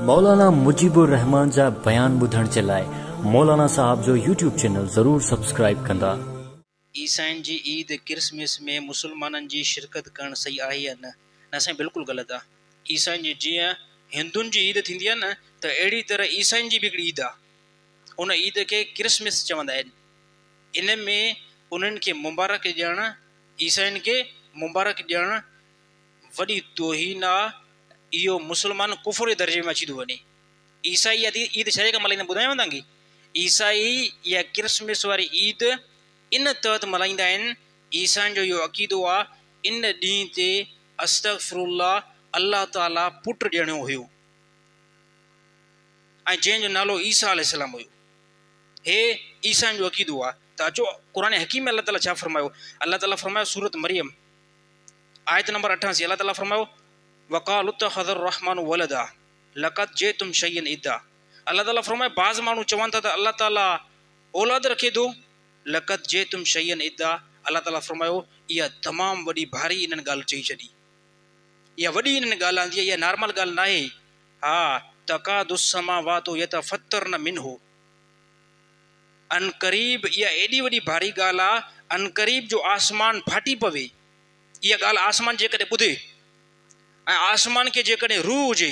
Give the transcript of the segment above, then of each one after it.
मौलाना मुजीबुर रहमान जा बयान बुधण जे लाइ मौलाना साहब जो यूट्यूब चैनल ज़रूर सब्सक्राइब कंदा। ईसाइन जी ईद क्रिसमस में मुसलमाननि जी शिरकत करण सही आहे या न? न साईं, बिल्कुलु ग़लति आहे। ईसाइन जी जीअं हिंदुनि जी ईद थींदी आहे न, त अहिड़ी तरह ईसाइन जी बि हिकिड़ी ईद आहे। उन ईद खे क्रिसमस चवंदा आहिनि। इन में उन्हनि खे मुबारक ॾियणु, ईसाइन खे मुबारक ॾियणु वॾी तौहीन आहे। इहो मुसलमान कुफर जे दर्जे में अची थो वञे। ईसाई ईद छा खां मल्हाईंदा ॿुधायांव तव्हांखे। ईसाई या क्रिसमस वारी ईद इन तहत मल्हाईंदा आहिनि। ईसाइन जो इहो अक़ीदो आहे, इन ॾींहं ते अस्तगफिरुल्लाह अल्लाह ताला पुटु ॾियणो हुयो ऐं जंहिंजो नालो ईसा अलैहिस्सलाम हुयो। हे ईसाइन जो अक़ीदो आहे। त अचो क़ुरान हकीम में अल्लाह ताला छा फरमायो। अल्लाह ताला फरमायो सूरत मरियम आयत नंबर 88, अल्लाह ताला फरमायो वक़ालु इत्तख़ज़र रहमान वलदा लक़द जिअतुम शय्यन इद्दा। अल्लाह ताला फरमायो बाज़ माण्हू चवनि था त अल्लाह ताला औलाद रखे थो। लक़द जिअतुम शय्यन इद्दा, अल्लाह ताला फरमायो इहा तमामु वॾी भारी इन्हनि ॻाल्हि चई छॾी। इहा वॾी इन्हनि ॻाल्हि आंदी आहे, इहा नॉर्मल ॻाल्हि न आहे। हा तकादुस समावातु यतफ़त्तरन मिन्हु, अनक़रीब इहा एॾी वॾी भारी ॻाल्हि आहे, अनक़रीब जो आसमान फाटी पवे। इहा ॻाल्हि आसमान जेकॾहिं ॿुधे ऐं आसमान खे जेकॾहिं रूह हुजे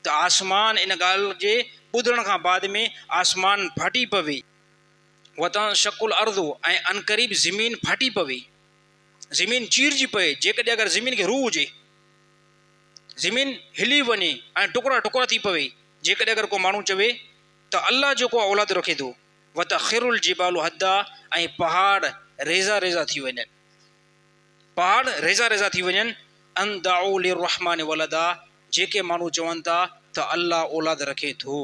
त आसमान इन ॻाल्हि जे ॿुधण खां बाद में आसमान फाटी पवे। वतां शकुल अर्दो, ऐं अनक़रीब ज़मीन फाटी पवे, ज़मीन चीरजी पए। जेकॾहिं अगरि ज़मीन खे रूह हुजे, ज़मीन हिली वञे ऐं टुकड़ा टुकड़ा थी पवे। जेकॾहिं अगरि को माण्हू चवे त अल्लाह जेको आहे औलाद रखे थो। वतख़िरुल जिबालु हद्दा, ऐं पहाड़ रेज़ा रेज़ा थी वञनि, पहाड़ रेज़ा रेज़ा थी वञनि। अन दाउ लिर्रहमान वलदा, जेके माण्हू चवनि था त अल्लाह औलाद रखे थो,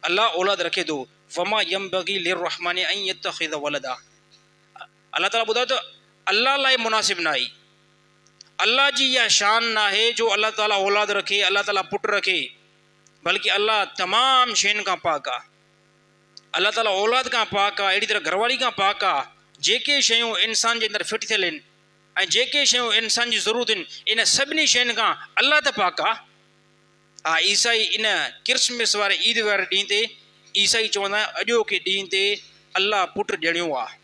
अल्लाह औलाद रखे थो। वमा यंबगी लिर्रहमान अन यत्तख़िज़ वलदा, अल्लाह ताला ॿुधायो त अल्लाह लाइ मुनासिब न आहे, अल्लाह जी इहा शान न आहे जो अल्लाह ताला औलाद रखे, अल्लाह ताला पुटु रखे। बल्कि अल्लाह तमामु शयुनि खां पाक आहे। अल्लाह ताला औलाद खां पाक आहे, अहिड़ी तरह घरवारी खां पाक आहे। जेके शयूं इंसान जे अंदरि फिट थियल आहिनि ऐं जेके शयूं इंसान जी ज़रूरत आहिनि, इन सभिनी शयुनि खां अल्लाह त पाक आहे। हा ईसाई इन क्रिसमस वारे ईद वारे ॾींहं ते ईसाई चवंदा आहिनि अॼोके ॾींहं ते अल्लाह पुटु ॾियणो आहे,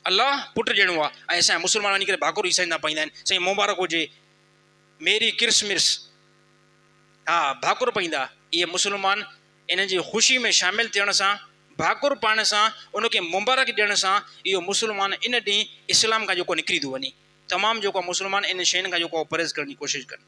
अल्लाह पुटु ॾियणो आहे। ऐं असांजा मुस्लमान वञी करे भाकुर ईसाईंदा पाईंदा आहिनि, साईं मुबारक हुजे मेरी क्रिसमस। हा भाकुर पाईंदा। इहे मुस्लमान इन जी ख़ुशी में शामिलु थियण सां, भाकुर पाइण सां, उनखे मुबारक ॾियण सां, इहो मुस्लमान इन ॾींहुं इस्लाम खां जेको निकिरी थो वञे। तमामु जेको मुस्लमान इन शयुनि खां जेको परहेज़ करण जी कोशिशि कनि।